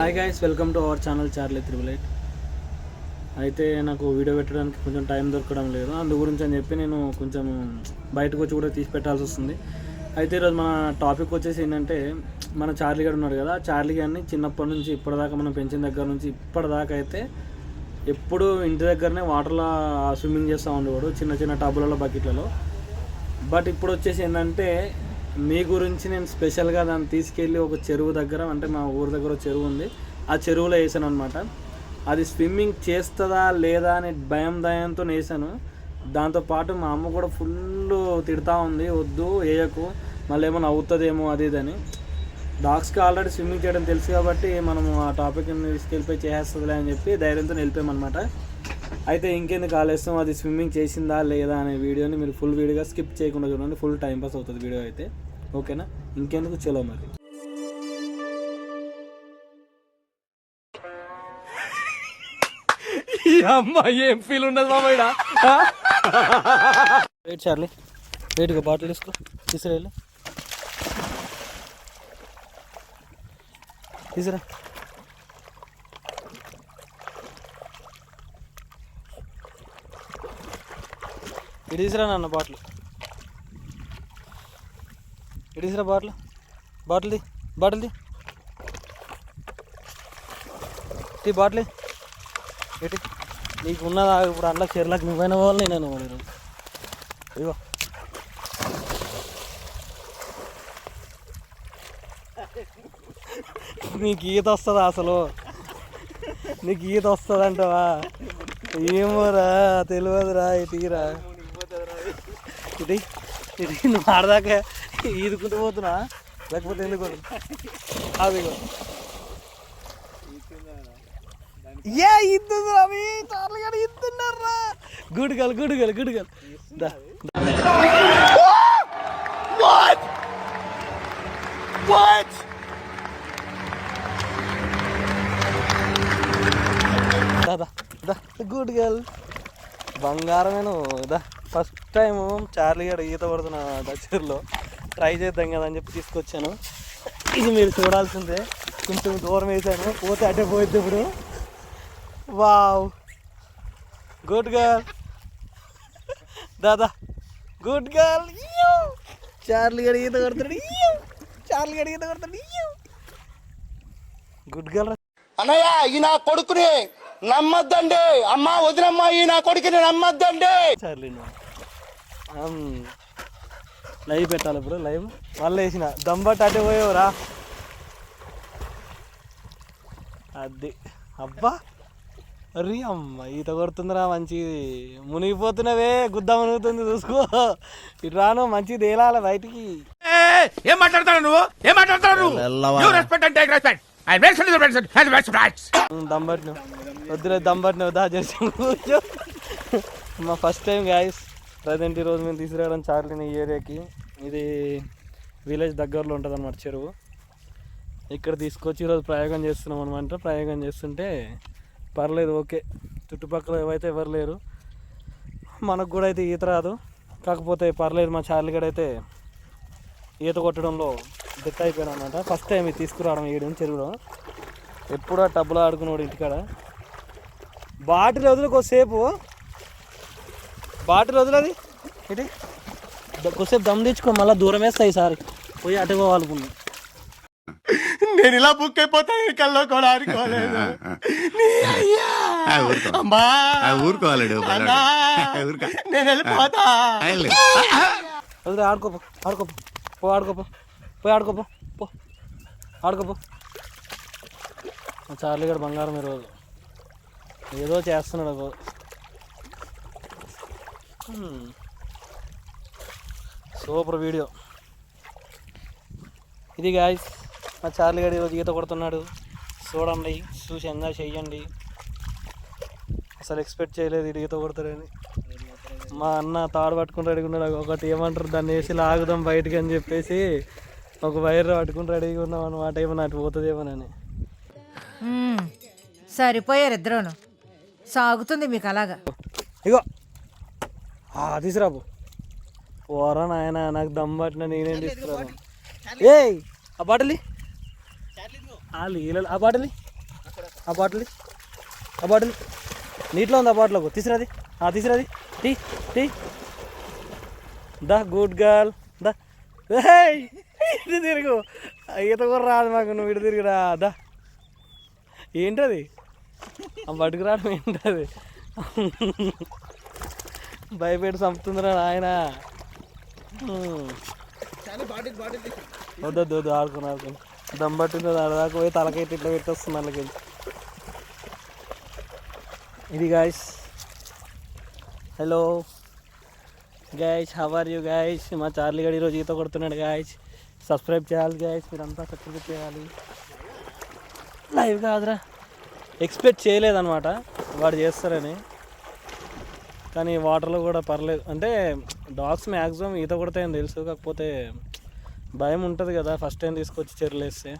Hi guys, welcome to our channel Charlie triple 8. అయితే నాకు video పెట్టడానికి కొంచెం టైం దొరకడం లేదు, అందు గురించి అని చెప్పి నేను కొంచెం బయటకు వచ్చి కూడా తీసి పెట్టాల్సి వస్తుంది. అయితే ఈరోజు మన టాపిక్ వచ్చేసి ఏంటంటే, మన చార్లీ గారు ఉన్నాడు కదా, చార్లీ గారిని చిన్నప్పటి నుంచి ఇప్పటిదాకా మనం పెంచిన దగ్గర నుంచి ఇప్పటిదాకా అయితే ఎప్పుడు ఇంటి దగ్గరనే వాటర్లో స్విమ్మింగ్ చేస్తూ ఉండేవాడు, చిన్న చిన్న టబ్బులలో బకెట్లలో. బట్ ఇప్పుడు వచ్చేసి ఏంటంటే, మీ గురించి నేను స్పెషల్గా దాన్ని తీసుకెళ్ళి ఒక చెరువు దగ్గర, అంటే మా ఊరి దగ్గర ఒక చెరువు ఉంది, ఆ చెరువులో వేసాను అనమాట. అది స్విమ్మింగ్ చేస్తుందా లేదా అని భయంతో వేసాను. దాంతోపాటు మా అమ్మ కూడా ఫుల్ తిడతా ఉంది, వద్దు వేయకు, మళ్ళీ ఏమైనా అవుతుందేమో అది ఇదని. డాగ్స్కి ఆల్రెడీ స్విమ్మింగ్ చేయడం తెలుసు కాబట్టి మనము ఆ టాపిక్ని తీసుకెళ్ళిపోయి చేసేస్తుందిలే అని చెప్పి ధైర్యంతో వెళ్ళిపోయామన్నమాట. అయితే ఇంకెందుకు ఆలస్యం, అది స్విమ్మింగ్ చేసిందా లేదా అనే వీడియోని మీరు ఫుల్ వీడియోగా స్కిప్ చేయకుండా చూడండి, ఫుల్ టైంపాస్ అవుతుంది వీడియో అయితే. ఓకేనా, ఇంకెందుకు చలో మరి. ఏం ఫీల్ ఉండదు మామయ్య. వెయిట్ చార్లీ, వెయిట్గా బాటిల్ తీసుకురా ఇటు తీసురా నాన్న, బాటిల్ ఇటు తీసురా, బాటిల్ తీ బాటిల్ ఇటు. నీకు ఉన్నదా ఇప్పుడు అందులో చెర్లకు నువ్వైన వాళ్ళు నేను ఇగో. నీకు ఈత వస్తుందా అసలు? నీకు ఈత వస్తుంది అంటావా? ఏమోరా తెలియదురా, ఇటురా ఇటు ఇటు. నువ్వు ఆడదాకా ఈదుకుంటూ పోతున్నా, లేకపోతే ఎందుకు అదిగో ఇద్దున్నారా. గుడిగలు గుడ్ గర్ల్, బంగారమేను. ఫస్ట్ టైం చార్లీ గారు ఈత పడుతున్నా చెరువులో, ట్రై చేద్దాం కదా అని చెప్పి తీసుకొచ్చాను. ఇది మీరు చూడాల్సిందే, కొంచెం దూరం వేసాను, పోతే అటే పోయిద్ది ఇప్పుడు. వావ్, గుడ్ గర్ల్ దాదా, గుడ్ గర్ల్. చార్లీ గారు ఈత కొడుతున్నాడు, గుడ్ గర్ల్. అన్నయ్య, ఈ నా కొడుకుని నమ్మద్దండి, అమ్మా వదినమ్మా, ఈ నా కొడుకుని నమ్మద్దండి. చార్లీ లైవ్ పెట్టాలి ఇప్పుడు, లైవ్ మళ్ళీ వేసిన దమ్బట్ అటే పోయేవరా. అది అబ్బా, అరే అమ్మ ఈత కొడుతుందిరా, మంచిది. మునిగిపోతున్నావే, గుద్ద మునుగుతుంది చూసుకో. ఇటు రాను, మంచిది తేలాలి బయటికి. ఏం మాట్లాడతాడు నువ్వు? దమ్బట్ను వద్దులే, దమ్బట్ను వద్దా చేసి కూర్చో. మా ఫస్ట్ టైం గాయస్ ప్రజెంట్ ఈరోజు మేము తీసుకురావడం చార్లీని ఈ ఏరియాకి. ఇది విలేజ్ దగ్గరలో ఉంటుంది అన్నమాట చెరువు. ఇక్కడ తీసుకొచ్చి ఈరోజు ప్రయోగం చేస్తున్నాం అనమాట. ప్రయోగం చేస్తుంటే పర్లేదు, ఓకే. చుట్టుపక్కల ఏవైతే ఎవరు లేరు, మనకు కూడా అయితే ఈత రాదు, కాకపోతే పర్లేదు. మా చార్లీ గడ అయితే ఈత కొట్టడంలో డెత్ అయిపోయాడు అనమాట. ఫస్ట్ టైం ఇది తీసుకురావడం వేయడం చెరువులో. ఎప్పుడో టబ్బులో ఆడుకున్నాడు ఇంటికాడ. బాటిల్ వదులు కొద్దిసేపు, బాటిల్ వదులది ఇటు కొద్దిసేపు దమ్ తెచ్చుకో, మళ్ళీ దూరం వేస్తాయి సారి పోయి అటు పోవాలనుకున్నా. నేను ఇలా బుక్ అయిపోతాను, కల్లో కూడా ఆడుకోలేదు. నేను వెళ్ళిపోతా. వదిలే, ఆడుకోపో పోయి ఆడుకోపో. చార్లీ గారు బంగారం ఈరోజు ఏదో చేస్తున్నాడు. సూపర్ వీడియో ఇది గాయస్. మా చార్లీ గారు ఈరోజు ఈత కొడుతున్నాడు, చూడండి, చూసి ఎంజాయ్ చెయ్యండి. అసలు ఎక్స్పెక్ట్ చేయలేదు ఇది ఈత కొడతాడని. మా అన్న తాడు పట్టుకుని రెడీగా ఉన్నాడు, ఒకటి ఏమంటారు దాన్ని వేసి లాగుదాం బయటికి అని చెప్పేసి ఒక వైర్ పట్టుకుని రెడీగా ఉన్నాం అన్నమాట, ఏమన్నా అటు పోతుందేమోనని. సరిపోయారు ఇద్దరును, సాగుతుంది మీకు అలాగా. ఇగో తీసుకురాబు. ఓరా నాయన, నాకు దమ్ పట్టిన నేనేం తీసుకురాను. ఏయ్ ఆ బాటలి ఆ బాటలి ఆ బాటిల్ నీటిలో ఉంది. ఆ బాటిల్ తీసిరాది, తీసిరాది. టీ టీ దా గుడ్ గర్ల్ దా. ఇటు తిరుగు, ఈత కూడా రాదు మాకు, నువ్వు ఇటు తిరుగురా దా. ఏంటది ఆ బట్టుకు రావడం ఏంటది? భయపెట్టి చంపుతుందిరా ఆయన. వద్దు ఆడుకుని దమ్ పట్టింది దాకా పోయి తలకైతే ఇట్లా పెట్టేస్తుంది వాళ్ళకి. ఇది guys, hello guys, how are you guys? మా చార్లీ గడి ఈరోజు ఈత కొడుతున్నాడు గాయస్. సబ్స్క్రైబ్ చేయాలి గాయస్, మీరంతా సబ్స్క్రైబ్ చేయాలి. లైవ్ కాదురా, ఎక్స్పెక్ట్ చేయలేదన్నమాట వాడు చేస్తారని. కానీ వాటర్లో కూడా పర్లేదు, అంటే డాగ్స్ మ్యాక్సిమం ఈత కొడతాయని తెలుసు, కాకపోతే భయం ఉంటుంది కదా ఫస్ట్ టైం తీసుకొచ్చి చెరువులు వేస్తే.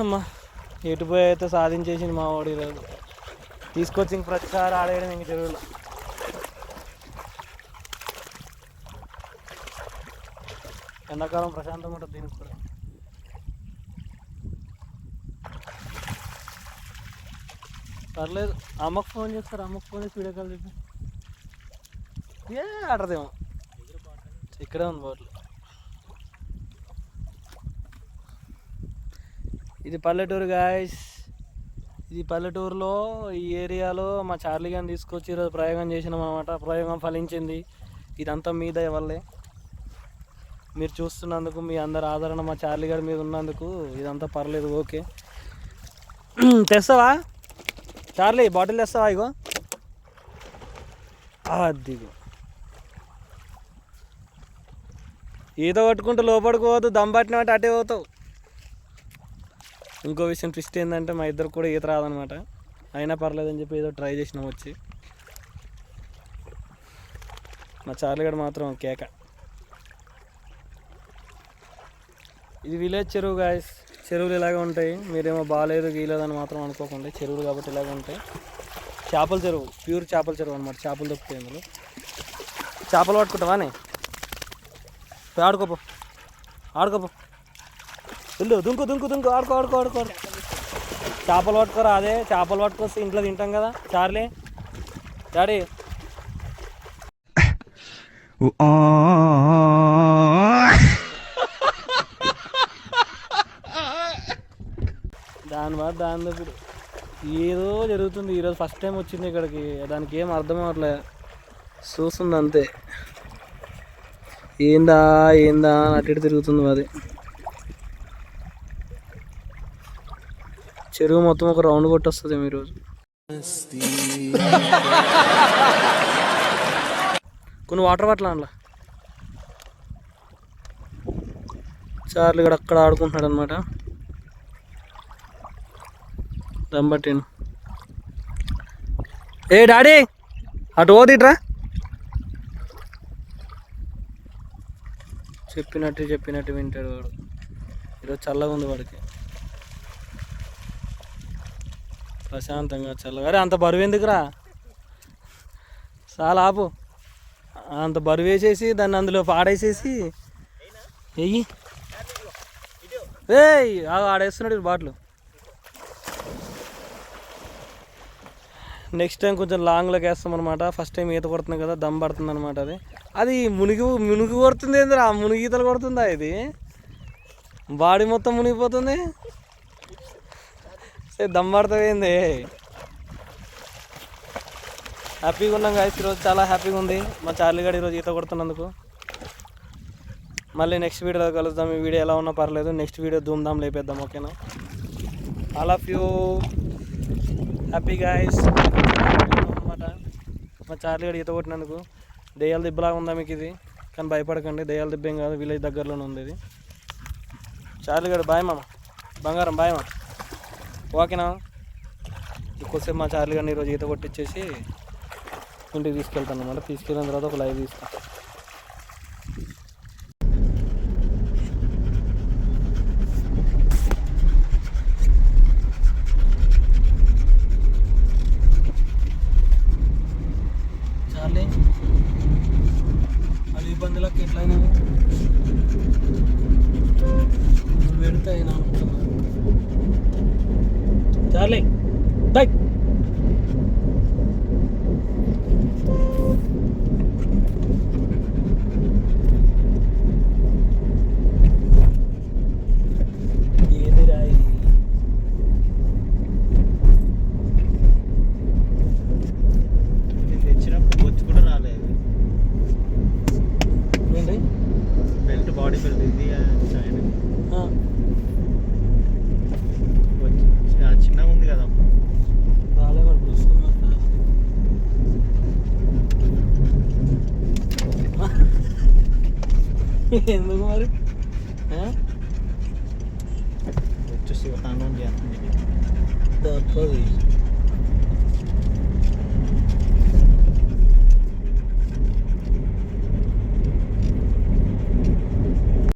అమ్మా ఎటు పోయి అయితే సాధించేసింది మా వాడు ఈరోజు. తీసుకొచ్చి ఇంక ప్రతిసారి ఆడేయడం ఇంక చెరువులో. ఎండాకాలం ప్రశాంతంగా ఉంటుంది దీనికి కూడా. పర్లేదు, అమ్మకు ఫోన్ చేస్తారు, అమ్మకు ఫోన్ చేసి వీడియో కాల్ చెప్పి ఆడదేమో. ఇక్కడే ఉంది బాటిల్. ఇది పల్లెటూరు గాయస్, ఇది పల్లెటూరులో ఈ ఏరియాలో మా చార్లీ గారిని తీసుకొచ్చి ఈరోజు ప్రయోగం చేసినాం అన్నమాట. ప్రయోగం ఫలించింది. ఇదంతా మీ దయ వల్లే, మీరు చూస్తున్నందుకు, మీ అందరి ఆదరణ మా చార్లీ గారి మీద ఉన్నందుకు ఇదంతా పర్లేదు. ఓకే, తెస్తావా చార్లీ? బాటిల్ తెస్తావా? ఇగో అదిగో. ఈత కొట్టుకుంటూ లోపలికి పోవద్దు, దమ్ పట్టినట్టు అటే పోతావు. ఇంకో విషయం ట్విస్ట్ ఏంటంటే మా ఇద్దరు కూడా ఈత రాదనమాట. అయినా పర్లేదని చెప్పి ఏదో ట్రై చేసినాం వచ్చి. మా చార్లీగడ మాత్రం కేక. ఇది విలేజ్ చెరువు గాయస్, చెరువులు ఇలాగే ఉంటాయి. మీరేమో బాగాలేదు గీలేదని మాత్రం అనుకోకండి, చెరువులు కాబట్టి ఇలాగే ఉంటాయి. చేపల చెరువు, ప్యూర్ చేపల చెరువు అనమాట. చేపలు దొరుకుతాయి అందులో. చేపలు పట్టుకుంటావానే? ఆడుకోపో వెళ్ళు, దుంకు ఆడుకో. చేపలు పట్టుకోరా, అదే చేపలు పట్టుకొస్తే ఇంట్లో తింటాం కదా చార్లీ. డాడీ దాని దగ్గర ఏదో జరుగుతుంది. ఈరోజు ఫస్ట్ టైం వచ్చింది ఇక్కడికి, దానికి ఏం అర్థం అవ్వట్లే, చూస్తుంది అంతే. ఏందా అని అటు ఇటు తిరుగుతుంది. అది చెరువు మొత్తం ఒక రౌండ్ కొట్టొస్తుంది ఈరోజు. కొన్ని వాటర్ బాటిల్ అందులో. చార్లీ కూడా అక్కడ ఆడుకుంటున్నాడు అనమాట. దమ్మట్టిను. ఏ డాడీ అటు పోదిట్రా. చెప్పినట్టు వింటాడు వాడు. ఈరోజు చల్లగా ఉంది వాడికి, ప్రశాంతంగా చల్లగా. అరే అంత బరువు ఎందుకురా, చాలా ఆపు. అంత బరువు వేసేసి దాన్ని అందులో పాడేసేసి వెయ్యి. ఆడేస్తున్నాడు బాటిల్. నెక్స్ట్ టైం కొంచెం లాంగ్లోకి వేస్తాం అనమాట. ఫస్ట్ టైం ఈత కొడుతుంది కదా, దమ్ పడుతుంది అనమాట. అది మునిగి కొడుతుంది. ఏందిరా మునిగి ఈతలు కొడుతుందా? ఇది బాడీ మొత్తం మునిగిపోతుంది. దమ్ పడుతుంది. హ్యాపీగా ఉన్నాం గాయస్ ఈరోజు, చాలా హ్యాపీగా ఉంది మా చార్లీ గారు ఈరోజు ఈత కొడుతున్నందుకు. మళ్ళీ నెక్స్ట్ వీడియోలో కలుద్దాం. ఈ వీడియో ఎలా ఉన్నా పర్లేదు, నెక్స్ట్ వీడియో ధూమ్ధామ్ లేపేద్దాం. ఓకేనా? All of you happy guys అన్నమాట. మా చార్లీ గారు ఈత కొట్టినందుకు. దెయ్యాల దిబ్బలాగా ఉందా మీకు ఇది? కానీ భయపడకండి, దెయ్యాల దిబ్బ ఏం కాదు, విలేజ్ దగ్గరలోనే ఉంది ఇది. చార్లీ గారు బాయ్ మామ, బంగారం బాయ్ మామ. ఓకేనా? ఇంకోసేపు మా చార్లీ గారిని ఈరోజు ఈత కొట్టించేసి ఇంటికి తీసుకెళ్తాను అనమాట. తీసుకెళ్ళిన తర్వాత ఒక లైవ్ తీస్తాను. చార్లీ అది ఇబ్బందులకు ఎట్లయినా పెడతాయి అనుకుంటున్నాను. సర్లే బై. ఏదిరా ఇది? నేను తెచ్చినప్పుడు బొచ్చు కూడా రాలేదు. ఏంటి? బెల్ట్, బాడీ బెల్ట్ ఇది సైడ్ ఆ, చిన్నగా ఉంది కదా. రాలే మరి చూసుకుని ఎందుకు మరి? వచ్చేసి తాను చేస్తుంది. తప్పది.